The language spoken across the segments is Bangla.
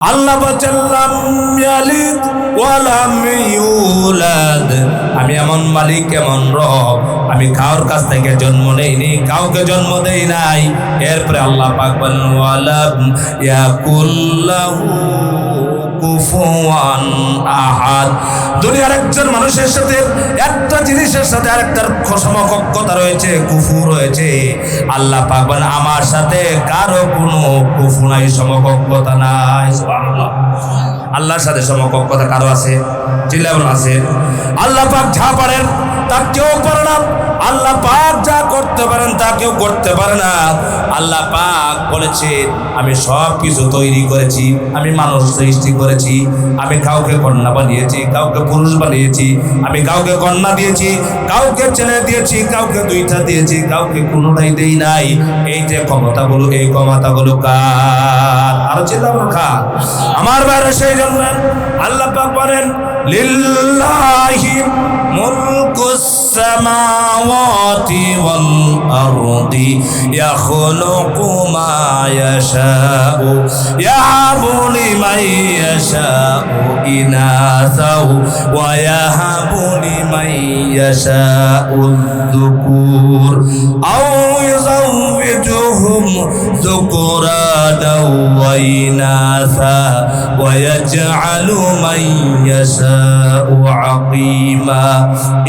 আল্লাহ বলেন লাম ইয়ালিদ ওয়া লাম ইউলাদ। আমি এমন মালিক, এমন রব, আমি কারোর কাছ থেকে জন্ম নেইনি, কাউকে জন্ম দেই নাই। এরপরে আল্লাহ পাক বলেন ওয়া লাম ইয়াকুল লাহু কুফুয়ান আহাদ। দুনিয়ার একজন মানুষের সাথে, একটা জিনিসের সাথে আরেকটার সমকক্ষতা রয়েছে, কুফু রয়েছে। আল্লাহ পাক বলেন আমার সাথে কারো কোনো কুফু নাই, সমকক্ষতা নাই। সুবহানাল্লাহ। আল্লাহর সাথে সমকক্ষতা কারো আছে? চিল্লাবেন আছে। আল্লাহ পাক যা পারেন তা কেউ পারে না। আল্লাহ পাক যা করতে পারেন তা কেউ করতে পারে না। আল্লাহ পাক বলেছেন আমি সব কিছু তৈরি করেছি, আমি মানুষ সৃষ্টি করেছি, আমি কাউকে কন্যা বানিয়েছি, কাউকে পুরুষ বানিয়েছি, আমি কাউকে কন্যা দিয়েছি, কাউকে ছেলে দিয়েছি, কাউকে দুইটা দিয়েছি, কাউকে কোনোটাই দেই নাই। এই যে ক্ষমতাগুলো, এই ক্ষমতাগুলো কার? আরো চিল্লাবেন কার? আমার বাইরে। সেই জন্য আল্লাহ পাক বলেন লিল্লাহি মুলকুস সামাওয়াতি ওয়াল আরদি ইয়াখলুকু মা ইয়াশাউ ইয়াহাবু লিমান ইয়াশাউ ইনাসাও ওয়া ইয়াহাবু লিমান ইয়াশাউ যুকুর আও ইউযাওwijuhum যুকুরানা ওয়া ইনাসা ওয়া ইয়াজআলু মান ইয়াশাউ আকিমা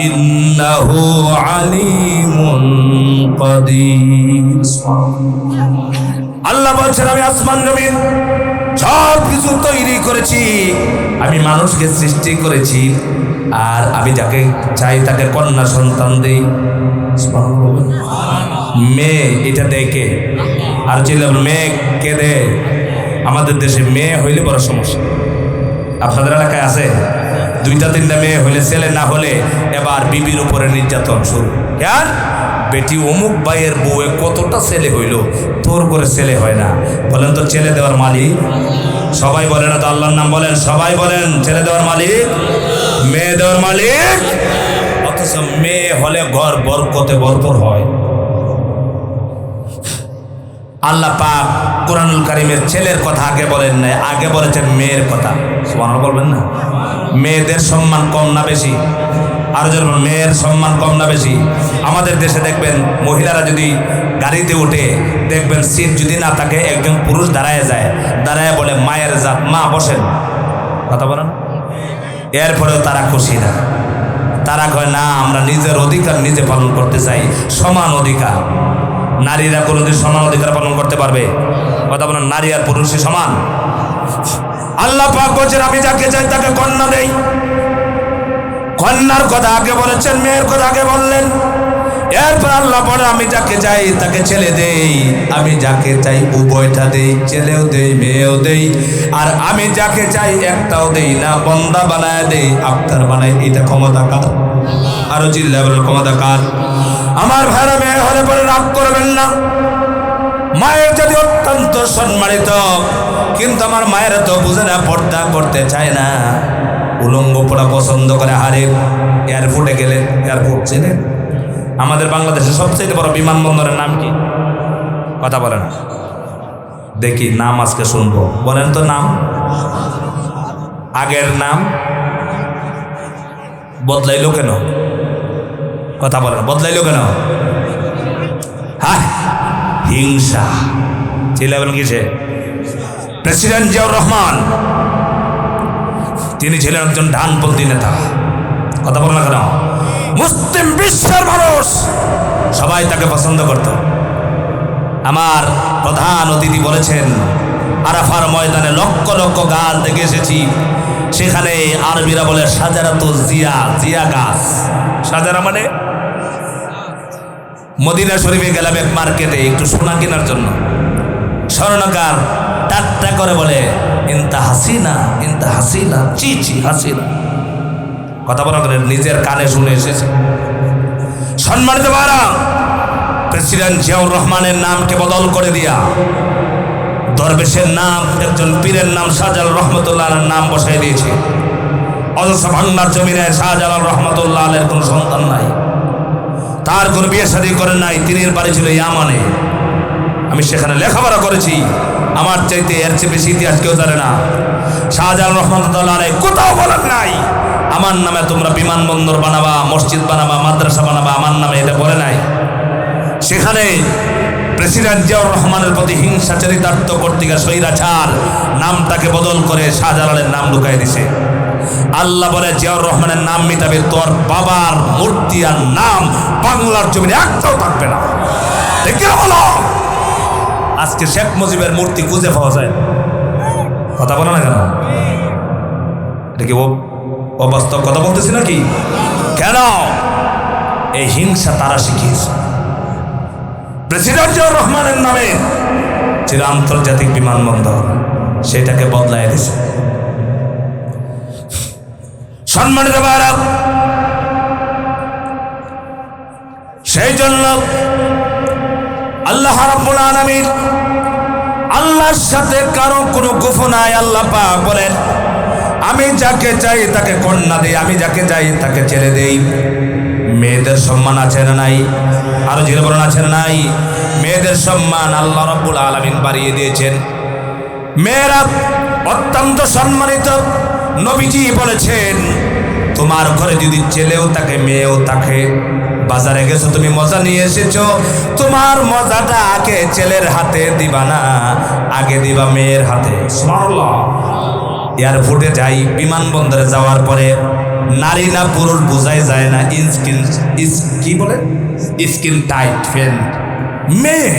ইন্নাহু আলিমুন কাদির। আল্লাহ বলছেন আমি আসমান জমিন সব কিছু তৈরি করেছি, আমি মানুষকে সৃষ্টি করেছি, আর আমি যাকে চাই তাকে কন্যা সন্তান দেই। মেয়ে এটা দেয় কে? আর ছিলাম মেয়ে কে দেয়? আমাদের দেশে মেয়ে হইলে বড় সমস্যা। আপনাদের এলাকায় আছে? দুইটা তিনটা মেয়ে হইলে, ছেলে না হলে এবার বিবির উপরে নির্যাতন শুরু। কেন? বেটি অমুক ভাইয়ের বউয়ে কতটা ছেলে হইল, তোর করে ছেলে হয় না। বলেন তো ছেলে দেওয়ার মালিক? সবাই বলেন না তো আল্লাহর নাম বলেন, সবাই বলেন ছেলে দেওয়ার মালিক, মেয়ে দেওয়ার মালিক। অথচ মেয়ে হলে ঘর বরকতে ভরপুর হয়। আল্লাহ পাক কুরআনুল কারীমের ছেলের কথা আগে বলেন নাই, আগে বলেছেন মেয়ের কথা। সুবহানাল্লাহ বলবেন না? মেয়েদের সম্মান কম না বেশি? আর যেন মেয়ের সম্মান কম না বেশি? আমাদের দেশে দেখবেন মহিলারা যদি গাড়িতে উঠে, দেখবেন সিট যদি না থাকে, একজন পুরুষ দাঁড়ায় যায়, দাঁড়ায় বলে মায়ের জাত, মা বসেন, কথা বলেন। এরপরেও তারা খুশি না। তারা কয় না, আমরা নিজের অধিকার নিজে পালন করতে চাই, সমান অধিকার। নারীরা কোনোদিন সমান অধিকার পালন করতে পারবে? কথা বলেন, নারী আর পুরুষই সমান। আল্লাহ পাক বলেছেন আমি যাকে চাই তাকে কন্যা দেই। কন্যার কথা আগে বলেছেন, মেয়ের কথা আগে বললেন। এরপর আল্লাহ বলে আমি যাকে চাই তাকে ছেলে দেই, আমি যাকে চাই উভয়টা দেই, ছেলেও দেই মেয়েও দেই। আর আমি যাকে চাই একটাও দেই না, বন্দা বানায় দেই, আফতার বানাই। এটা ক্ষমতা কার? আরো চিল্লা বলেন ক্ষমতা কার? আমার ভাইরা মেয়ে হলে পরে রাগ করবেন না। মায়ের যদি অত্যন্ত সম্মানিত, কিন্তু আমার মায়েরা তো বুঝে না, পর্দা করতে চায় না, উলঙ্গ পড়া পছন্দ করে। হারে এয়ারপোর্টে গেলে, এয়ারপোর্ট চেনেন? আমাদের বাংলাদেশের সবচেয়ে বড় বিমানবন্দরের নাম কি? কথা বলেন দেখি, নাম আজকে শুনবো। বলেন তো নাম। আগের নাম বদলাইলো কেন? কথা বলেন, বদলাইলো কেন? হ্যাঁ, হিংসা। ছিলেন কিসে? প্রেসিডেন্ট জিয়াউর রহমান, তিনি ছিলেন একজন ডানপন্থী নেতা। কথা বলেন না কেন? মুসলিম বিশ্বের মানুষ সবাই তাকে পছন্দ করত। আমার প্রধান অতিথি বলেছেন আরাফার ময়দানে লক্ষ লক্ষ গাছ দেখে এসেছি, সেখানে আরবিরা বলে সাজারাত জিয়া, জিয়া গাছ। সাজারা মানে? মদিনা শরীফে গেলাম এক মার্কেটে একটু সোনা কেনার জন্য, স্বর্ণকার টাট্টা করে বলে ইনতা হাসিনা, ইনতা হাসিনা, চি চি হাসিনা। কথা বলা করে নিজের কানে শুনে এসেছে। সম্মানিত ভাইরা, প্রেসিডেন্ট জিয়াউর রহমানের নামকে বদল করে দিয়া দরবেশের নাম, একজন পীরের নাম শাহজালাল রহমতুল্লাহ আলাইহির নাম বসাই দিয়েছে। অথচ বাংলার জমিনে শাহজালাল রহমতুল্লাহ আলাইহির কোনো সন্তান নাই, তার কোনো বিয়ে শাদী করেন নাই। তিনি বাড়ি ছিল ইয়ামানে। আমি সেখানে লেখাপড়া করেছি, আমার চাইতে এর চেয়ে বেশি ইতিহাস কেউ জানে না। শাহজালাল রহমাতুল্লাহ আলাইহি কোথাও বলেন নাই আমার নামে তোমরা বিমানবন্দর বানাবা, মসজিদ বানাবা, মাদ্রাসা বানাবা, আমার নামে এটা বলে নাই। সেখানে প্রেসিডেন্ট জিয়াউর রহমানের প্রতি হিংসা চরিতার্থ কর্তৃক স্বৈরাচার নামটাকে বদল করে শাহজালালের নাম ঢুকাই দিছে। আল্লাহ বলে জিয়াউর রহমানের নাম মিটাবে, তোর বাবার মূর্তি আর নাম বাংলার জমিনে একটাও থাকবে না। দেখে বলো, আজকে শেখ মুজিবের মূর্তি খুঁজে পাওয়া যায়, কথা বলো না কেন? এটা কি অবাস্তব কথা বলতেছি নাকি? কেন? এই হিংসা তারা শিখিয়েছে। প্রেসিডেন্ট জিয়াউর রহমানের নামে ছিল আন্তর্জাতিক বিমানবন্দর, সেটাকে বদলায় দিয়েছে। সম্মানিত ভাইরা, সেই জন্য আল্লাহ রাব্বুল আলামিন, আল্লাহর সাথে কারো কোনো গুফ নাই। আল্লাহ পাক বলেন, আমি যাকে চাই তাকে কন্যা দেই, আমি যাকে চাই তাকে ছেড়ে দেই। মেয়েদের সম্মান আছে না নাই? আরো জোরে বলেন, আছে না নাই? মেয়েদের সম্মান আল্লাহ রাব্বুল আলামিন বাড়িয়ে দিয়েছেন। মেয়েরা অত্যন্ত সম্মানিত। নবীজি বলেছেন, তোমার ঘরে যদি ছেলেও থাকে মেয়েও থাকে, বাজারে গেছো তুমি মজা নিয়ে এসেছো, তোমার মজাটা আগে ছেলের হাতে দিবা না, আগে দিবা মেয়ের হাতে। সুবহানাল্লাহ। এয়ারপোর্টে যাই, বিমানবন্দরে যাওয়ার পরে নারী না পুরুষ বোঝাই যায় না, কি বলে স্কিন টাইট প্যান্ট, মেয়ে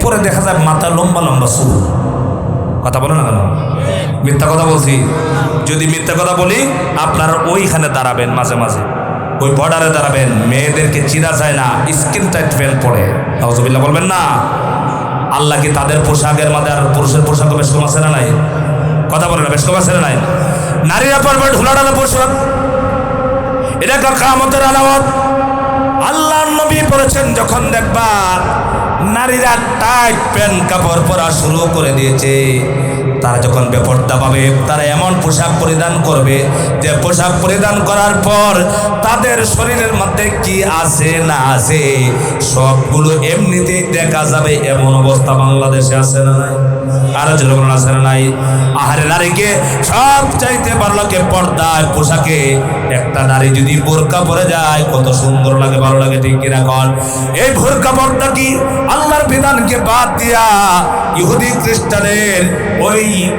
পরে দেখা যায় মাথা লম্বা লম্বা চুল। কথা বলো না কেন? মিথ্যা কথা বলছি? যদি মিথ্যা কথা বলি আপনারা ওইখানে দাঁড়াবেন, মাঝে মাঝে ওই বর্ডারে দাঁড়াবেন। মেয়েদেরকে চিনা যায় না, স্কিন টাইট প্যান্ট পরে। নাউজুবিল্লাহ বলবেন না। আল্লাহ কি তাদের পোশাকের মাঝে আর পুরুষের পোশাকও বেশ কম আছে না নাই? কথা বলে না, বেশ কম আছে না নাই? নারীরা পরবে ঢোলাঢালা পোশাক, এটা কিয়ামতের আলামত। আল্লাহর নবী বলেছেন, যখন দেখবা নারীরা টাইট প্যান্ট কাপড় পরা শুরু করে দিয়েছে, তারা যখন বেপর্দা পাবে, তারা এমন পোশাক পরিধান করবে যে পোশাক পরিধান করার পর তাদের শরীরের মধ্যে কি আছে না আছে সবগুলো এমনিতেই দেখা যাবে। এমন অবস্থা বাংলাদেশে আছে না নাই? আরো যেরকম আছে না নাই? আহারে, নারীকে সব চাইতে ভালো লাগে পর্দায়, পোশাকে। একটা নারী যদি বোরকা পরে যায় কত সুন্দর লাগে, ভালো লাগে, ঠিক কিনা কর? এই বোরকা পর্দা কি আল্লাহর বিধানকে বাদ দিয়া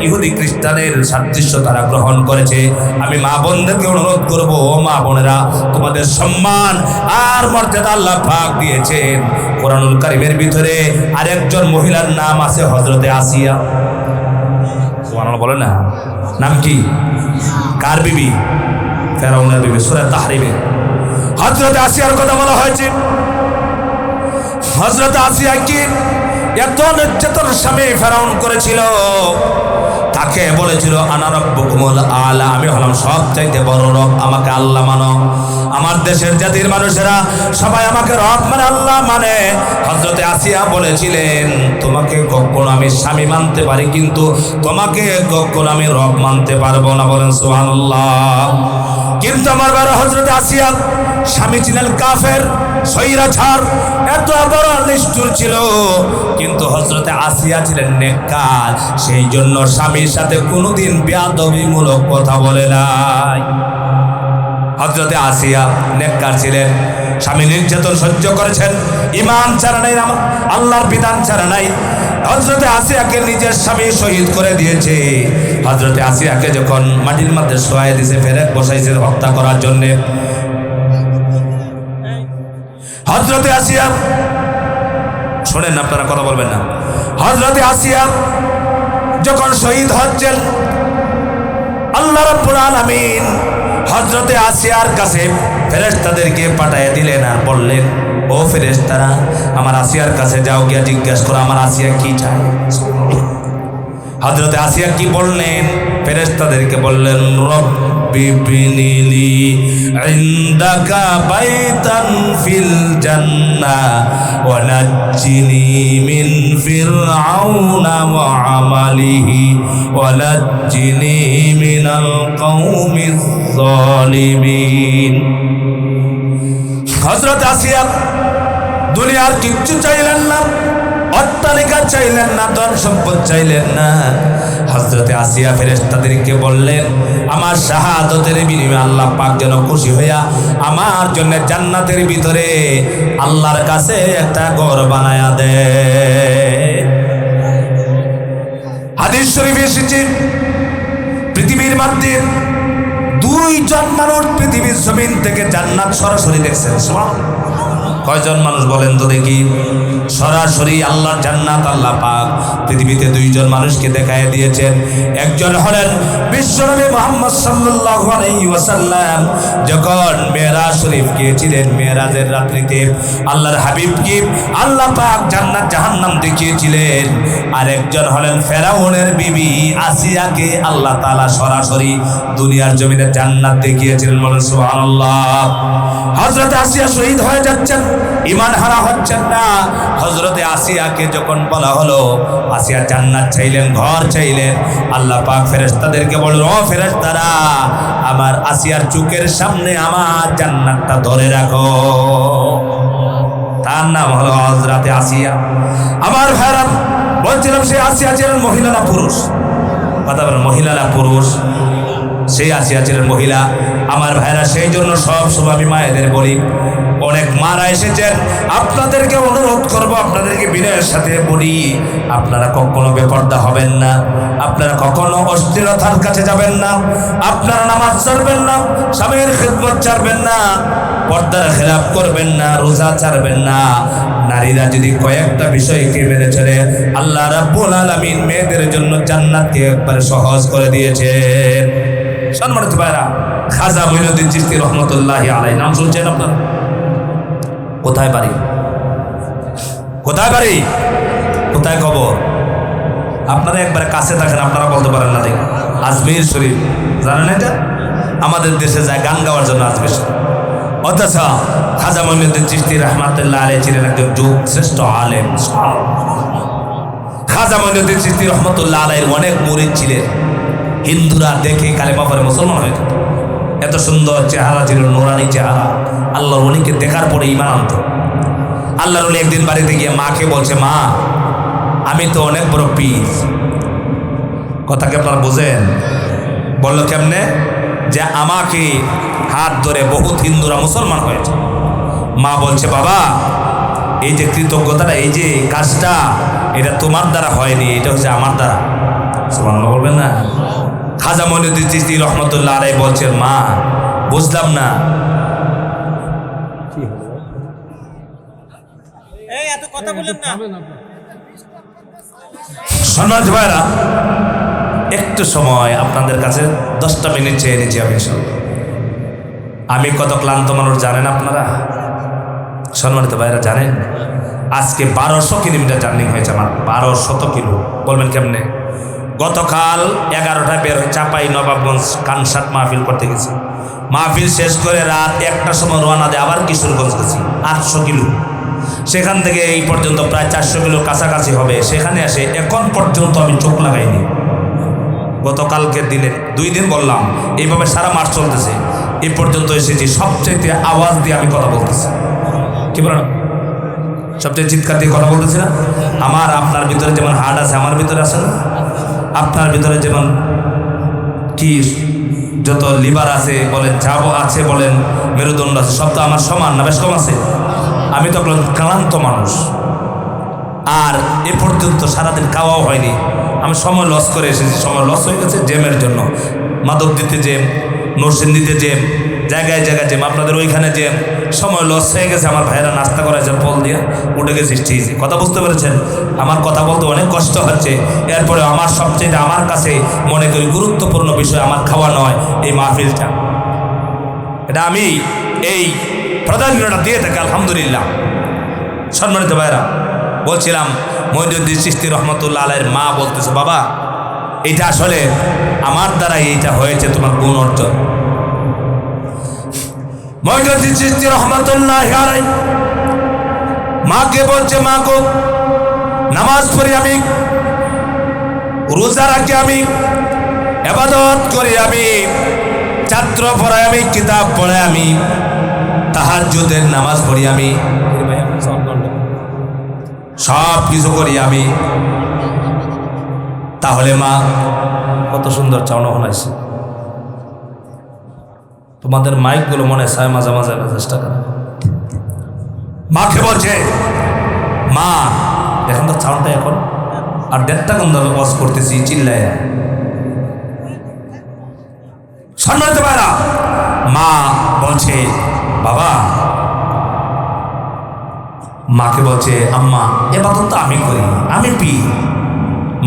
ইহুদি খ্রিস্টানের সাদৃশ্য তারা গ্রহণ করেছে। আমি মা বোনদেরকে অনুরোধ করবো, ও মা বোনেরা, তোমাদের সম্মান আর মর্যাদা আল্লাহ পাক দিয়েছেন। কোরআনুল কারীমের ভিতরে আরেকজন মহিলার নাম আছে হযরতে আসিয়া। সুবহানাল্লাহ বলে না? নাম কি? কার বিবি? ফেরাউনের বিবি। সূরা তাহরিমে হযরতে আসিয়ার কথা বলা হয়েছে। হযরতে আসিয়া কি এত নির্যাতন স্বামী ফেরাউন করেছিল, তাকে বলেছিল আনা রাব্বুকুমুল আলা, আমি হলাম সবচাইতে বড় রব, আমাকে আল্লাহ মানো। আমার দেশের জাতির মানুষেরা সবাই আমাকে রব মানে, আল্লাহ মানে। হযরতে আসিয়া বলেছিলেন, তোমাকে কখনো আমি স্বামী মানতে পারি, কিন্তু তোমাকে কখনো আমি রব মানতে পারবো না। বলেন সুবহানাল্লাহ। কিন্তু আমার বড় হযরতে আসিয়া স্বামী ছিলেন কাফের, স্বৈরাচার, এত বড় নিষ্ঠুর ছিল, কিন্তু হযরতে আসিয়া ছিলেন নেককার। সেই জন্য স্বামীর সাথে কোনোদিন বেয়াদবিমূলক কথা বলে নাই। হযরতে আসিয়া নেককার ছিলেন, স্বামী নির্যাতন সহ্য করেছেন, ঈমান ছাড়া নাই, আল্লাহর বিধান ছাড়া নাই। হযরতে আসিয়াকে নিজের স্বামী শহীদ করে দিয়েছে। হযরতে আসিয়াকে যখন মাটির মধ্যে শোয়াই দিয়েছে, ফেরেক বসাইছে হত্যা করার জন্যে। হযরতে আসিয়া, শোনেন আপনারা, কথা বলবেন না। হযরতে আসিয়া যখন শহীদ হচ্ছেন, আল্লাহ রাব্বুল আলামিন হযরতে আসিয়ার কাছে ফেরেশতাদেরকে পাঠিয়ে দিলেন আর বললেন, ও ফেরেশতারা, আমার আসিয়ার কাছে যাও, গিয়া জিজ্ঞাসা করো আমার আসিয়া কি চায়। হযরতে আসিয়া কি বললেন? ফেরেশতাদেরকে বললেন, রব্বি বিনিলি ইনদাকা বাইতান ফিল জান্নাহ ওয়া নাজ্জিনি মিন ফিরআউনা ওয়া আমালিহি ওয়া নাজ্জিনি মিনাল কওমিজ যালিমিন। হযরত আসিয়া দুনিয়ার কিচ্ছু চাইলেন না, অট্টালিকা চাইলেন না, ধন সম্পদ চাইলেন না। হযরতে আসিয়া ফেরেশতাদেরকে বললেন, আমার শাহাদাতের বিনিময়ে আল্লাহ পাক যেন খুশি হইয়া আমার জন্য জান্নাতের ভিতরে আল্লাহর কাছে একটা ঘর বানায়া দেয়। হাদিস শরীফে এসেছে, পৃথিবীর মধ্যে দুইজন মানুষ পৃথিবীর জমিন থেকে জান্নাত সরাসরি দেখছেন। কয়জন মানুষ বলেন তো দেখি? সরাসরি আল্লাহর জান্নাত আল্লাহ পাক পৃথিবীতে দুইজন মানুষকে দেখায় দিয়েছেন। একজন হলেন বিশ্বনবী মুহাম্মদ সাল্লাল্লাহু আলাইহি ওয়াসাল্লাম, যখন মেরাজ শরীফ গিয়েছিলেন, মেরাজের রাত্রিতে আল্লাহর হাবিবকে আল্লাহ পাক জান্নাত জাহান্নাম দেখিয়েছিলেন। আর একজন হলেন ফেরাউনের বিবি আসিয়াকে আল্লাহ তাআলা সরাসরি দুনিয়ার জমিনে জান্নাত দেখিয়েছিলেন। বলেন সুবহানাল্লাহ। হযরত আসিয়া শহীদ হয়ে যাচ্ছেন, ঈমান হারা হচ্ছেন না। হযরতে আসিয়াকে যখন বলা হলো, আসিয়া জান্নাত চাইলেন, ঘর চাইলেন, আল্লাহ পাক ফেরেশতাদেরকে বললেন, ও ফেরেশতারা, আমার আসিয়ার চোখের সামনে আমার জান্নাতটা ধরে রাখো। তার নাম হলো হযরতে আসিয়া। আমার ভাইরা, বলছিলাম সেই আসিয়া ছিলেন মহিলা না পুরুষ? কথা বলেন, মহিলা না পুরুষ? সেই আসিয়া ছিলেন মহিলা। আমার ভাইরা, সেই জন্য সব সময় আমি মায়েদের বলি, অনেক মারা এসেছেন, আপনাদেরকে অনুরোধ করব, আপনাদেরকে বিনয়ের সাথে বলি, আপনারা কখনো বেপর্দা হবেন না, আপনারা কখনো অশ্লীলতার কাছে যাবেন না, আপনারা নামাজ ছাড়বেন না, স্বামীর খিদমত ছাড়বেন না, পর্দার খেলাপ করবেন না, রোজা ছাড়বেন না। নারীরা যদি কয়েকটা বিষয়কে মেনে চলে, আল্লাহ রাব্বুল আলামিন মেয়েদের জন্য জান্নাতকে একবারে সহজ করে দিয়েছেন। সম্মানিত ভাইরা, খাজা মঈনুদ্দিন চিশতি রহমতুল্লাহি আলাইহি নাম শুনছেন আপনারা? কোথায় বাড়ি? কোথায় বাড়ি? কোথায় কবর? আপনারা একবারে কাছে থাকেন, আপনারা বলতে পারেন না। দেখেন, আজমির শরীফ, জানেন এটা? আমাদের দেশে যায় গান গাওয়ার জন্য আজমির শরীফ। অথচ খাজা মঈনুদ্দিন চিশতি রহমাতুল্লাহ আলাইহি ছিলেন একজন যুগ শ্রেষ্ঠ আলেম। খাজা মঈনুদ্দিন চিশতি রহমাতুল্লাহ আলাইহির অনেক মুরিদ ছিলেন। হিন্দুরা দেখে কালেমা পড়ে মুসলমান হয়ে যেত। এত সুন্দর চেহারা ছিল, নুরানি চেহারা। আল্লাহর ওলিকে দেখার পরে ঈমান আনত। আল্লাহর ওলি একদিন বাড়িতে গিয়ে মাকে বলছে, মা, আমি তো অনেক বড় পীর। কথাকে আপনারা বোঝেন? বললো কেমনে? যে আমাকে হাত ধরে বহুত হিন্দুরা মুসলমান হয়েছে। মা বলছে, বাবা, এই যে কৃতজ্ঞতাটা, এই যে কাজটা, এটা তোমার দ্বারা হয়নি, এটা হচ্ছে আমার দ্বারা। সুবহানাল্লাহ বলবেন না? খাজা মঈনুদ্দিন চিশতি রহমতুল্লাহ আলাইহি বলছেন, মা, বুঝলাম না। এত কথা বলেন না। সম্মানিত ভাইরা, একটু সময় আপনাদের কাছে 10টা মিনিট চেয়ে নিচ্ছি আমি কত ক্লান্ত মানুষ জানেন আপনারা? সম্মানিত ভাইরা, জানেন আজকে 1200 কিলোমিটার জার্নি হয়েছে আমার। 1200 কিলো। বলবেন কেমনে? গতকাল 11টায় বের হয়ে চাপাই নবাবগঞ্জ কানসাট মাহফিল করতে গেছি। মাহফিল শেষ করে রাত 1টার সময় রওনা দিয়ে আবার কিশোরগঞ্জ গেছি, 800 কিলো। সেখান থেকে এই পর্যন্ত প্রায় 400 কিলোর কাছাকাছি হবে। সেখানে এসে এখন পর্যন্ত আমি চোখ লাগাইনি। গতকালকে দিনে 2 দিন বললাম, এইভাবে সারা মাস চলতেছে। এই পর্যন্ত এসেছি, সবচেয়ে আওয়াজ দিয়ে আমি কথা বলতেছি। কি বলেন? সবচেয়ে চিৎকার দিয়ে কথা বলতেছি না? আমার আপনার ভিতরে যেমন হার্ট আছে, আমার ভিতরে আছে না? আপনার ভিতরে যেমন কি যত লিভার আছে বলেন, যাব আছে বলেন, মেরুদণ্ড আছে, সব তো আমার সমান না, বেশ কম আছে? আমি তো ক্লান্ত মানুষ। আর এ পর্যন্ত সারাদিন খাওয়াও হয়নি। আমি সময় লস করে এসেছি। সময় লস হয়ে গেছে জ্যামের জন্য। মাদক দিতে জ্যাম, নরসিংদীতে জ্যাম, জায়গায় জায়গায় জ্যাম, আপনাদের ওইখানে জ্যাম। সময় লস হয়ে গেছে। আমার ভাইয়েরা নাস্তা করাইছে ফল দিয়ে, উঠে গেছি স্টেজে। কথা বুঝতে পেরেছেন? আমার কথা বলতে অনেক কষ্ট হচ্ছে। এরপরে আমার সবচেয়ে আমার কাছে মনে করি গুরুত্বপূর্ণ বিষয় আমার খাওয়া নয়, এই মাহফিলটা। এটা আমি এই প্রাধান্যটা দিয়ে থাকি, আলহামদুলিল্লাহ। সম্মানিত ভাইরা, বলছিলাম মঈনুদ্দিন চিশতি রহমতুল্লাহ আলাইহির মা বলতেছে, বাবা, এটা আসলে আমার দ্বারা এইটা হয়েছে, তোমার গুণ অর্জন। মঈনুদ্দিন চিশতি রহমতুল্লাহ আলাইহি মাকে বলছে, মা গো, নামাজ পড়ি আমি, রোজা রাখি আমি, ইবাদত করি আমি, ছাত্র পড়াই আমি, কিতাব পড়াই আমি, তাহাজ্জুদের নামাজ পড়ি আমি। সব কিছু করি আমি। তাহলে মা কত সুন্দর চাওনা শোনাইছে। তোমাদের মাইকগুলো মনে চায় মাঝে মাঝে চেষ্টা করে। মাকে বলছে, মা এখন তো চাউনটা এখন আর 1.5 ঘন্টা ওয়াজ করতেছি চিল্লায় সম্মানিত ভাইরা। মা বলছে, বাবা, মাকে বলছে, আম্মা এবাদত তো আমি করি, আমি পি।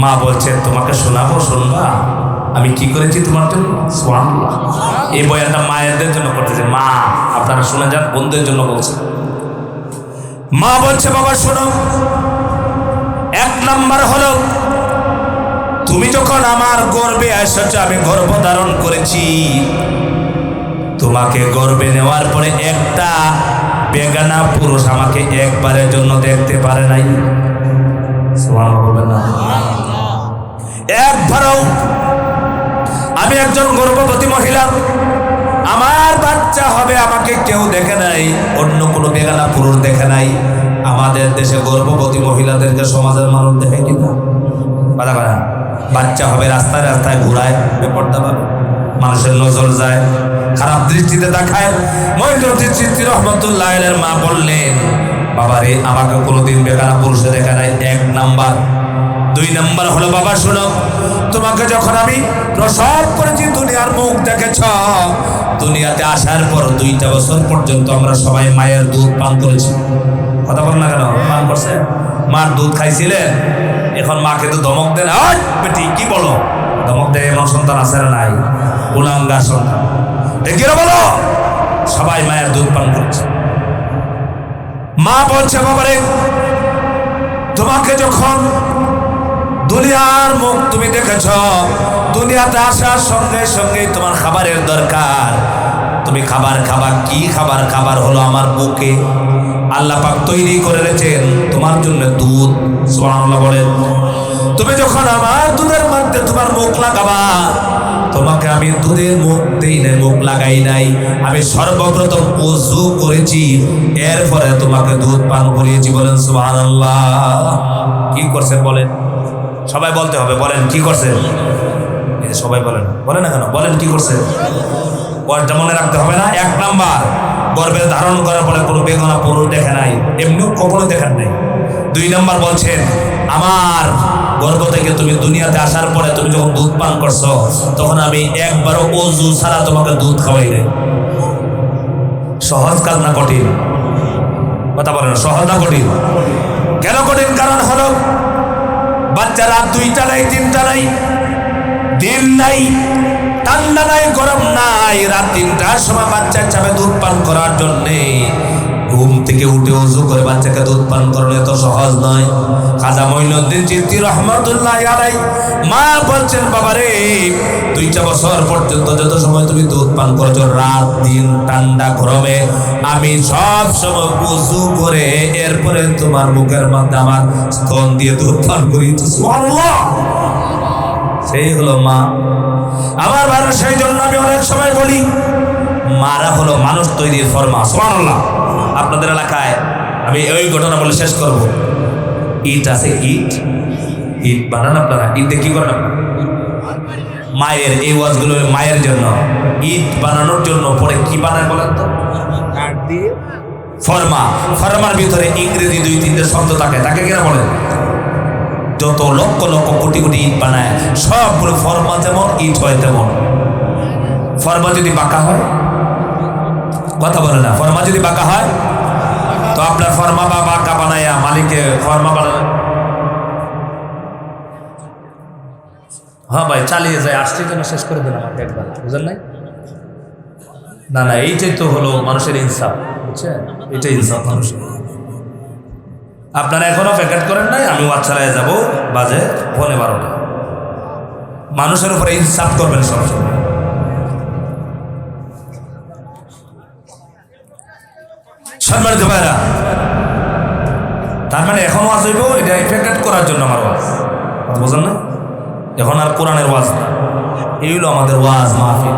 মা বলছে, তোমাকে শোনাবো, শুনবা আমি কি করেছি তোমার জন্য। সুবহানাল্লাহ। এই বয়ানটা মায়েদের জন্য করতেছে। মা আপনারা শুনে যান, বন্ধুদের জন্য বলছে। মা বলছে, বাবা শোনো, 1 নাম্বার হলো তুমি যখন আমার গর্ভে এসেছ, আমি গর্ভ ধারণ করেছি। তোমাকে গর্ভে নেওয়ার পরে একটা বেগানা পুরুষ আমাকে একবারের জন্য দেখতে পারে নাই। সুবহানাল্লাহ বলবেন না? একবারও আমি একজন গর্ভবতী মহিলা, আমার বাচ্চা হবে, আমাকে কেউ দেখে নাই, অন্য কোনো বেগানা পুরুষ দেখে নাই। আমাদের দেশে গর্ভবতী মহিলাদেরকে সমাজের মানুষ দেখে কিনা? বাচ্চা হবে রাস্তায় রাস্তায় ঘুরায়, বেপরদা ভাবে মানুষের নজর যায়, খারাপ দৃষ্টিতে দেখায়। মহিউদ্দিন রহমতুল্লাহ আলাইহির মা বললেন, বাবা রে, আমাকে কোনোদিন বেগানা পুরুষে দেখে নাই। 1 নাম্বার। 2 নাম্বার হলো, বাবা শোনো, তোমাকে যখন আমি প্রসব করেছি, দুনিয়ার মুখ দেখেছ। দুনিয়াতে আসার পর 2টা বছর পর্যন্ত আমরা সবাই মায়ের দুধ পান করেছি। কথা বল না কেন? পান করছে, মার দুধ খাইছিলেন। এখন মাকে তো ধমক দেন, বেটি কি বলো, ধমক দেয়। এমন সন্তান আছে না নাই? উলাঙ্গা সন্তান, দেখে বলো, সবাই মায়ের দুধ পান করেছে। মা বলছে, বাবারে, তোমাকে যখন দুনিয়ার মুখ তুমি দেখেছ, দুনিয়াতে আসার সঙ্গে সঙ্গে তোমার খাবারের দরকার। তুমি খাবার খাবা, কি খাবার? খাবার হলো আমার বুকে আল্লাহ পাক তৈরি করে রেখেছেন তোমার জন্য দুধ। সুবহানাল্লাহ বলেন। তুমি যখন আমার দুধের মধ্যে তোমার মুখ লাগাবা, তোমাকে আমি দুধের মুখ দেই নাই, মুখ লাগাই নাই, আমি সর্বপ্রথম ওযু করেছি, এরপরে তোমাকে দুধ পান করিয়েছি। বলেন সুবহানাল্লাহ। কি করছেন বলেন? সবাই বলতে হবে, বলেন কি করছেন? এই যে সবাই বলেন, বলেন না কেন? বলেন কি করছেন? ওয়াজটা মনে রাখতে হবে না? 1 নাম্বার, গর্ভে ধারণ করার পরে কোনো বেগানা পুরুষ দেখে নাই, এমনিও কখনো দেখার নাই। 2 নাম্বার বলছেন, আমার গর্ভ থেকে তুমি দুনিয়াতে আসার পরে তুমি যখন দুধ পান করছো, তখন আমি একবারও ওযু ছাড়া তোমাকে দুধ খাওয়াই নাই। সহজ কাজ না কঠিন? কথা বলেন, সহজ না কঠিন? কেন কঠিন? কারণ হলো বাচ্চা রাত 2টা নাই, 3টা নাই, দিন নাই, ঠান্ডা নাই, গরম নাই, রাত 3টার সময় বাচ্চা চাবে দুধ পান করার জন্যে। ঘুম থেকে উঠে ওযু করে বাচ্চাকে দুধ পান করানো এত সহজ নয়। খাজা মঈনুদ্দিন চিশতি রহমাতুল্লাহ আলাইহি মা বলছেন, বাবারে, 2টা বছর পর্যন্ত যত সময় তুমি দুধ পান করেছো, রাত দিন ঠান্ডা গরমে, আমি সব সময় ওযু করে এরপরে তোমার মুখের মধ্যে আমার স্তন দিয়ে দুধ পান করিয়েছি। সুবহানাল্লাহ। সেই হলো মা আমার ভালো। সেই জন্য আমি অনেক সময় বলি, মারা হলো মানুষ তৈরির ফরমা। সুবহানাল্লাহ। আপনাদের এলাকায় আমি ওই ঘটনা বলে শেষ করব। ইট আছে, ইট ইট বানান আপনারা। ইট দিয়ে কি করেন? মায়ের এই ওয়াজগুলো মায়ের জন্য। ইট বানানোর জন্য পরে কি বানায় বলেন তো? কাঠ দিয়ে ফরমা। ফরমার ভিতরে ইংরেজি 2-3টে শব্দ থাকে, তাকে কিনা বলেন? যত লক্ষ লক্ষ কোটি কোটি ইট বানায়, সবগুলো ফরমা যেমন ইট হয় তেমন। ফরমা যদি বাঁকা হয়, কথা বলে না, ফরমা যদি বাঁকা হয় তো আপনার ফরমা বা বাঁকা বানাইয়া মালিককে ফরমা বানায়। হ্যাঁ ভাই, চালিয়ে যায়, আসছে যেন শেষ করে দেন আমাকে একবার, বুঝলেন নাই? না না, এইটাই তো হলো মানুষের ইনসাফ, বুঝছেন? এটাই ইনসাফ মানুষের। আপনারা এখনো প্যাকেট করেন নাই, আমি ওয়াজ চালায় যাবো, বাজে 12:15। মানুষের উপরে ইনসাফ করবেন সবসময়। সম্মানিত ভাইরা, তার মানে এখন ওয়াজ হইব, এটা প্যাকেট করার জন্য আমার ওয়াজ, বুঝলেন না? এখন আর কোরআনের ওয়াজ না, এই হলো আমাদের ওয়াজ মাহফিল।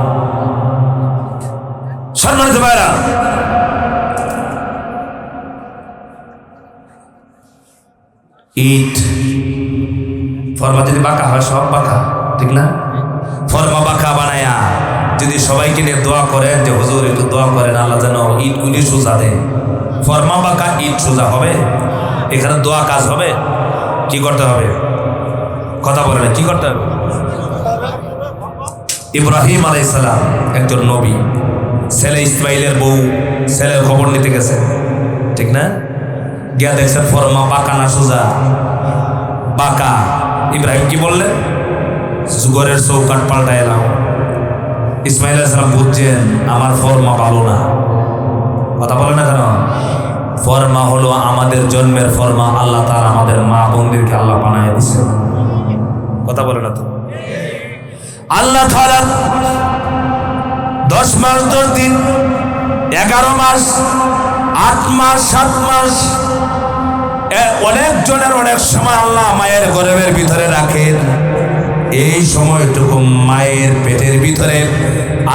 সম্মানিত ভাইরা, ইট ফরমা যদি বাঁকা হয়, সব বাঁকা, ঠিক না? ফরমা বাঁকা বানায়া যদি সবাইকে নিয়ে দোয়া করেন যে হুজুর একটু দোয়া করেন আল্লাহ যেন ইটগুলি সোজা দেয়, ফরমা বাঁকা ইট সোজা হবে? এখানে দোয়া কাজ হবে? কি করতে হবে? কথা বলে না, কি করতে হবে? ইব্রাহিম আলাইহিস সালাম একজন নবী, ছেলে ইসমাইলের বউ ছেলের খবর নিতে গেছে, ঠিক না? গিয়া দেখছেন ফরমা বাঁকা না সোজা? বাঁকা। ইব্রাহিম কি বললেন? ঘরের চৌকাট পাল্টায় এলাম। ইসমাইল আলাইহিস সালাম বুঝছেন আমার ফরমা ভালো না। কথা বলে না কেন? ফরমা হলো আমাদের জন্মের ফরমা, আল্লাহ তাআলা আমাদের মা বোনদেরকে আল্লাহ বানায় দিয়েছে। কথা বলে না তো? আল্লাহ তাআলা 10 মাস 10 দিন 11 মাস 8 মাস 7 মাস অনেক জনের অনেক সময় আল্লাহ মায়ের গর্ভের ভিতরে রাখেন। এই সময়টুকু মায়ের পেটের ভিতরে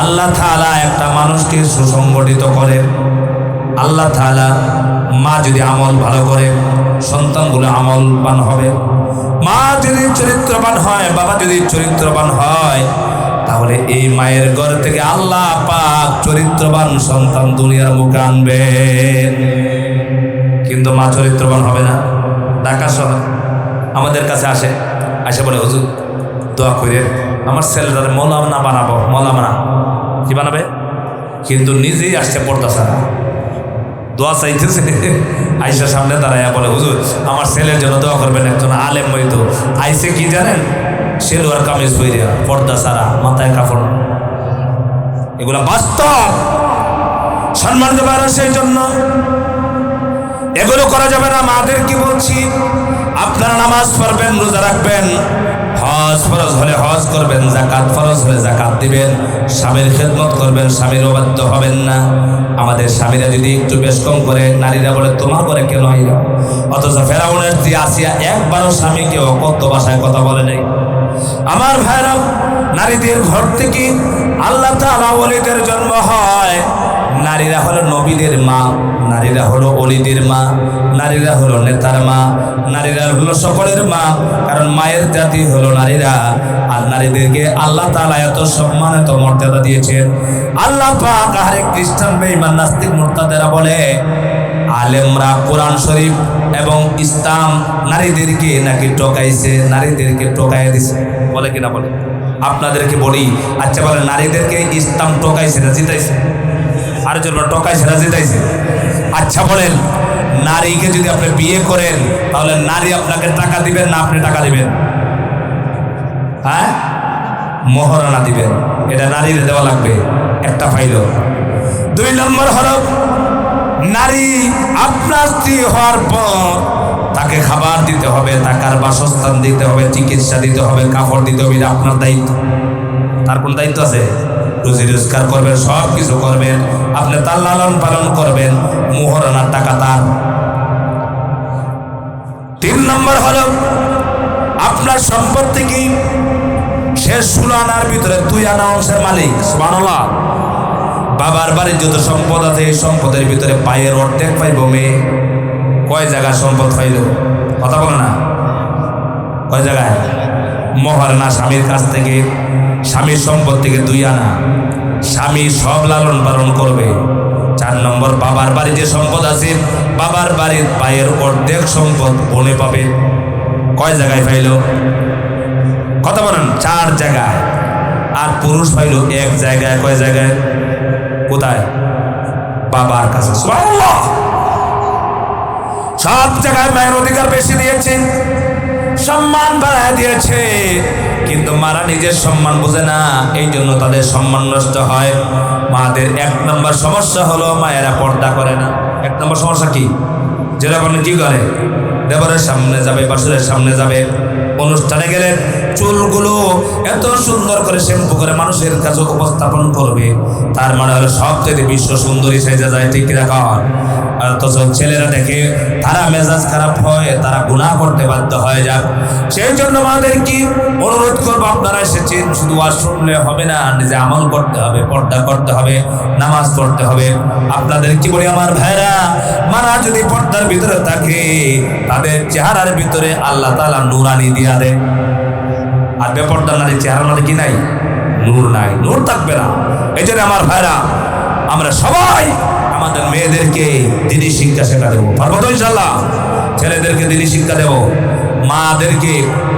আল্লাহ তাআলা একটা মানুষকে সুসংগঠিত করেন। আল্লাহ তাআলা মা যদি আমল ভালো করে সন্তানগুলো আমলবান হবে, মা যদি চরিত্রবান হয়, বাবা যদি চরিত্রবান হয়, তাহলে এই মায়ের ঘর থেকে আল্লাহ পাক চরিত্রবান সন্তান দুনিয়ার মুখে আনবেন। কিন্তু মা চরিত্রবান হবে না। ঢাকা শহর আমাদের কাছে আসে বলে হুজুর দোয়া করে আমার ছেলেটারে মৌলানা বানাবো। মৌলানা কি বানাবে? কিন্তু নিজেই আসছে পর্দা ছাড়া, দোয়া চাইতেছে, আইসার সামনে দাঁড়াইয়া বলে হুজুর আমার ছেলের জন্য দোয়া করবেন। একজন আলেম বইতো আইসে কি জানেন, সেলোয়ার কামিজ পইরা পর্দা ছাড়া, মাথায় কাপড়। এগুলা বাস্তব, সম্মান দেবার সেই জন্য এগুলো করা যাবে না। মাদের কি বলছি, আপনারা নামাজ পড়বেন, রোজা রাখবেন, হজ ফরজ হলে হজ করবেন, যাকাত ফরজ হলে যাকাত দিবেন, স্বামীর খেদমত করবেন, স্বামীর অবাধ্য হবেন না। আমাদের স্বামীরা যদি একটু বেশ কম করে, নারীরা বলে তোমার করে কেন আইলা, অথচ ফেরাউনের স্ত্রী আসিয়া একবারও স্বামীকে অকথ্য ভাষায় কথা বলে নাই। আমার ভাইরা, নারীদের ঘর থেকে আল্লাহ তাআলা ওলিদের জন্ম হয়। নারীরা হলো নবীদের মা, নারীরা হলো ওলিদের মা, নারীরা হলো নেতার মা, নারীরা হলো সকলের মা, কারণ মায়ের জাতি হলো নারীরা। আর নারীদেরকে আল্লাহ তাআলা এত সম্মান এত মর্যাদা দিয়েছেন। আল্লাহ পাক আরে খ্রিস্টান বেঈমান নাস্তিক মুরতাদেরা বলে আলেমরা কোরআন শরীফ এবং ইসলাম নারীদেরকে নাকি ঠকাইছে, নারীদেরকে ঠকাইয়া দিছে, বলে কিনা বলে? আপনাদেরকে বলি, আচ্ছা বলে নারীদেরকে ইসলাম ঠকাইছে না জিতাইছে? আর জন্য ঠকাইছে না জিতাইছে? আচ্ছা বলেন, নারীকে যদি আপনি বিয়ে করেন তাহলে নারী আপনাকে টাকা দিবেন না আপনি টাকা দিবেন? হ্যাঁ, মহারণা দিবেন। এটা নারীর দেওয়া লাগবে, একটা ফাইল। 2 নম্বর হলো নারী আপনার স্ত্রী হওয়ার পর তাকে খাবার দিতে হবে, থাকার বাসস্থান দিতে হবে, চিকিৎসা দিতে হবে, কাপড় দিতে হবে, আপনার দায়িত্ব। তার কোন দায়িত্ব আছে? রুজি রোজগার করবেন, সব কিছু করবেন, আপনি তার লালন পালন করবেন, মোহরানার টাকা তার। 3 নম্বর হলো আপনার সম্পত্তি কি সে 16 আনার ভিতরে 2 আনা অংশের মালিক। সুবহানাল্লাহ। বাবার বাড়ির যত সম্পদ আছে এই সম্পদের ভিতরে পায়ের অর্ধেক পাইব মেয়ে। কয় জায়গায় সম্পদ পাইল? কথা বলে না, কয় জায়গায়? মহারণা স্বামীর কাছ থেকে, স্বামীর সম্পদ থেকে 2 আনা, স্বামী সব লালন পালন করবে। 4 নম্বর বাবার বাড়ি যে সম্পদ আছে, বাবার বাড়ির পায়ের অর্ধেক সম্পদ বোনে পাবে। কয় জায়গায় পাইল? কথা বলেন? 4 জায়গায়। আর পুরুষ পাইল 1 জায়গায়। কয় জায়গায়? কোথায়? বাবার কাছে। সুবহানাল্লাহ। সব জায়গায় মায়ের অধিকার বেশি দিয়েছে, সম্মান বাড়ায় দিয়েছে, কিন্তু মারা নিজের সম্মান বোঝে না, এই জন্য তাদের সম্মান নষ্ট হয়। মাদের 1 নম্বর সমস্যা হলো মায়েরা পর্দা করে না। 1 নম্বর সমস্যা কি? যেরকম কি করে, দেবরের সামনে যাবে, বাসুরের সামনে যাবে, অনুষ্ঠানে গেলেন চুলগুলো এত সুন্দর করে শ্যাম্পু করে মানুষের কাছে উপস্থাপন করবে, তার মানে হলো সবচেয়ে বিশ্ব সুন্দরী সেজে যায়, ঠিক রাখার। অথচ ছেলেরা দেখে তারা মেজাজ খারাপ হয়, তারা গুনাহ করতে বাধ্য হয়ে যায়। সেই জন্য আমাদের কি অনুরোধ করবো, আপনারা এসেছেন শুধু ওয়াজ শুনলে হবে না, নিজে আমল করতে হবে, পর্দা করতে হবে, নামাজ পড়তে হবে। আপনাদের কি বলি আমার ভাইরা, মারা যদি পর্দার ভিতরে থাকে তাদের চেহারার ভিতরে আল্লাহ তাআলা নূরানি দিয়া দেয়। আর বেপর্দা নারী চেহারা নারী কি নাই, নূর নাই, নূর থাকবে না। এই জন্য আমার ভাইরা, আমরা সবাই আমাদের মেয়েদেরকে দিনী শিক্ষা শেখা দেবো, পারবো তো ইনশাল্লাহ? ছেলেদেরকে দিনী শিক্ষা দেবো, মাদেরকে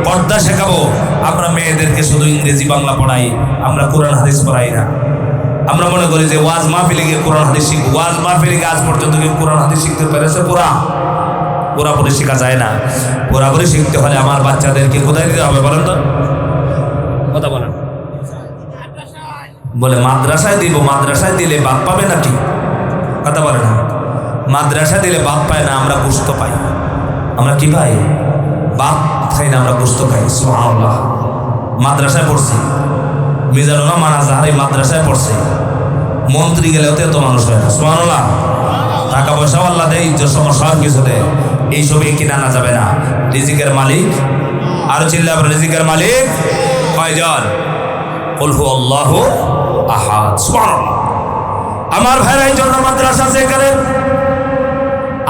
পর্দা শেখাবো। আমরা মেয়েদেরকে শুধু ইংরেজি বাংলা পড়াই, আমরা কোরআন হাদিস পড়াই না। আমরা মনে করি যে ওয়াজ মাহফিলে গিয়ে কোরআন হাদিস শিখবো। ওয়াজ মাহফিলে গিয়ে আজ পর্যন্ত কেউ কোরআন হাদিস শিখতে পেরেছে? পুরাপুরি শেখা যায় না। পুরাপুরি শিখতে হলে আমার বাচ্চাদেরকে কোথায় দিতে হবে বলেন তো? কথা বলেন। বলে মাদ্রাসায় দিব, মাদ্রাসায় দিলে বাদ পাবে নাকি? কথা বলে না। মাদ্রাসায় দিলে বাদ পায় না, আমরা গোশত পাই। আমরা কি পাই? বাদ খাই না, আমরা গোশত খাই। সুবহানাল্লাহ। মাদ্রাসায় পড়ছি, মিজানুল্লাহ মানাজাহার এই মাদ্রাসায় পড়ছে। মন্ত্রী গেলেও তো এত মানুষ হয় না। সুবহানাল্লাহ। টাকা পয়সাও আল্লাহ দেয়, ইজ্জত সমস্যা কিছু দেয়, এইসবে কিনে আনা যাবে না। রিজিকের মালিক, আরো চিল্লাব, রিজিকের মালিক কয়জন? কুল হুয়াল্লাহু আহাদ। সুবহানাল্লাহ। আমার ভাইরা, এই জন্য মাদ্রাসা সেখানে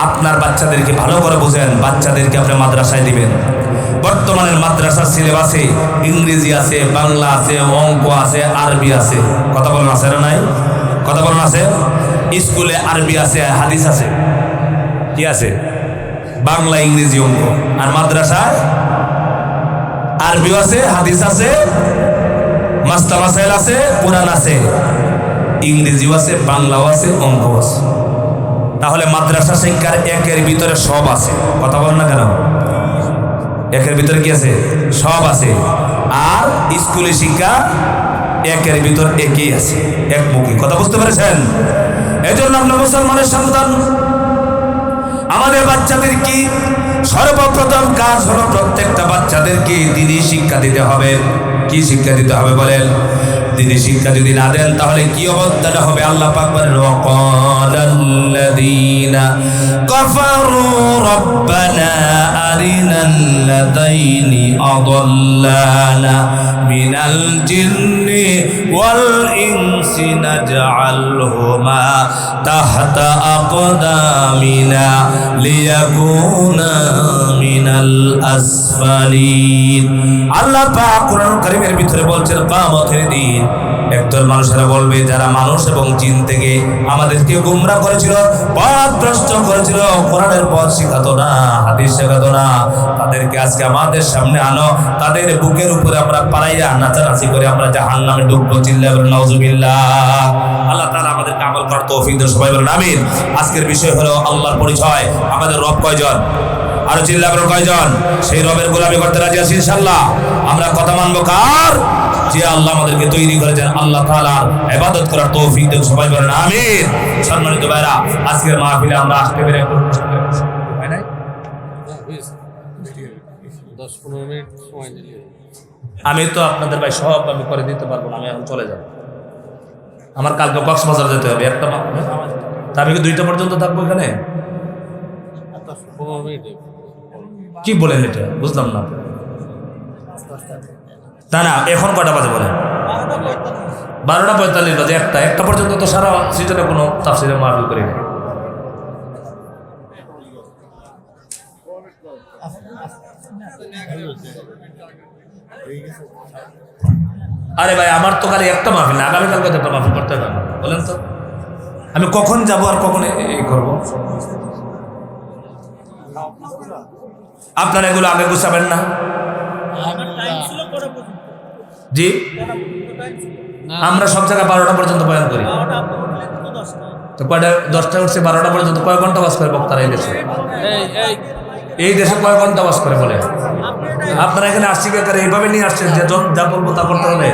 আপনার বাচ্চাদেরকে ভালো করে বোঝেন, বাচ্চাদেরকে আপনি মাদ্রাসায় দিবেন। বর্তমানের মাদ্রাসার সিলেবাসে ইংরেজি আছে, বাংলা আছে, অঙ্ক আছে, আরবি আছে। কথা বলেন আছে না নাই? কথা বলেন আছে? স্কুলে আরবি আছে, হাদিস আছে, কি আছে? বাংলা, ইংরেজি, অঙ্ক। আর মাদ্রাসায় আরবিও আছে, হাদিস আছে, মাস্তা মাসাইল আছে, কোরআন আছে, ইংরেজিও আছে, বাংলাও আছে, অঙ্ক আছে। তাহলে মাদ্রাসা শিক্ষার একের ভিতরে সব আছে। কথা বলেন না কেন? একের ভিতরে কি আছে? সব আছে। আর স্কুলে শিক্ষা একের ভিতর একই আছে, একমুখী। কথা বুঝতে পেরেছেন? এই জন্য আমরা মুসলমানের সন্তান, আমাদের বাচ্চাদের কি সর্বপ্রথম কাজ হলো প্রত্যেকটা বাচ্চাদেরকে দিনী শিক্ষা দিতে হবে। কি শিক্ষা দিতে হবে বলেন? দিনী শিক্ষা যদি না দেন তাহলে কি অবস্থাটা হবে? আল্লাহ পাক বলেন, ওয়াকালাল্লাযীনা কাফারু রাব্বানা আরিনাল্লাযাইনি আযাল্লানা মিনাল জিন্নি ওয়াল ইনসি নাজআলহুমা তাহতা আকদামিনা লিয়াকুনা মিনাল আসফালিন। আল্লাহ পাক কোরআন কারীমের ভিতরে বলছেন, কিয়ামতের দিন একদল মানুষেরা বলবে, যারা মানুষ এবং জিন থেকে আমাদেরকে গোমরা করেছিল, পথভ্রষ্ট করেছিল, কোরআনের পথ শেখাতো না, হাদিস শেখাতো না, তাদেরকে আজকে আমাদের সামনে আনো, তাদের বুকের উপরে আমরা পাড়াইয়া নাচানাচি করে আমরা জাহান্নামে ঢুকবো। চিল্লায়া বলেন নাউজুবিল্লাহ। আল্লাহ তাআলা আমাদেরকে আমল করার তৌফিক দেন, সবাই বলেন আমিন। আজকের বিষয় হলো আল্লাহর পরিচয়। আমাদের রব কয়জন? আরো চিল্লায়া বলেন কয়জন? সেই রবের গোলামি করতে রাজি আছি ইনশাআল্লাহ। আমরা কথা মানবো কার? যে আল্লাহ আমাদেরকে তৈরি করেছেন, আল্লাহ তাআলার ইবাদত করার তৌফিক দেন, সবাই বলেন আমিন। সম্মানিত ভাইরা, আজকের মাহফিলে আমরা আসতে পেরে হয় নাই? 10-15 মিনিট সময় নিলে আমি তো আপনাদের ভাই সব আমি করে দিতে পারবো না, আমি এখন চলে যাব। আমার কালকে কক্সবাজার যেতে হবে, একটা তা আমি কি 2টা পর্যন্ত থাকবো এখানে? 15 মিনিট। কি বলেন এটা? বুঝলাম না। না না, এখন কটা বাজে বলেন? 12:45 বাজে। একটা পর্যন্ত তো সারা সিজনে কোনো তাফসীরের মাহফিল করি না। আরে ভাই, আমার তো খালি একটা মাহফিল না, আগামীকাল কত একটা মাহফিল করতে হবে বলেন তো? আমি কখন যাব আর কখন এই করবো? আপনারা এগুলো আগে গুছাবেন না? জি, আমরা সব জায়গায় 12টা পর্যন্ত বয়ান করি। তো কয়টা? 10টায় উঠছে, 12টা পর্যন্ত। কয় ঘন্টা বাস করে বক্তারা এই দেশে? এই দেশে কয় ঘন্টা বাস করে বলে? আপনারা এখানে আসছি বেকার এইভাবে নিয়ে আসছেন যে যা বলবো তা করতে হবে?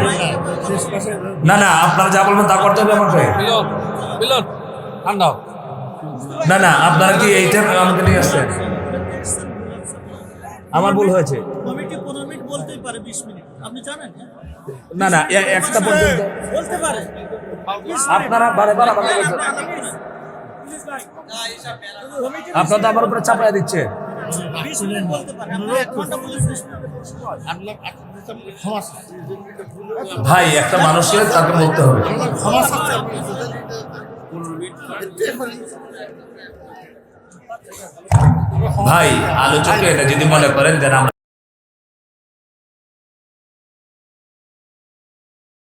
না না, আপনারা যা বলবেন তা করতে হবে আমাকে। না না, আপনারা কি এইটা আমাকে নিয়ে আসছেন? আমার ভুল হয়েছে। পারে 20 মিনিট, আপনি জানেন? না না একটা পর্যন্ত বলতে পারে। আপনারা বারবার আমাকে বলছেন। আপনারা তো আমার উপরে চাপায়া দিচ্ছে। 20 মিনিট বলতে পারে, আপনি 1 ঘন্টা বলেছেন। ভাই একটা মানুষকে তাকে বলতে হবে। ভাই আলোচক এটা যদি মনে করেন যেন আমরা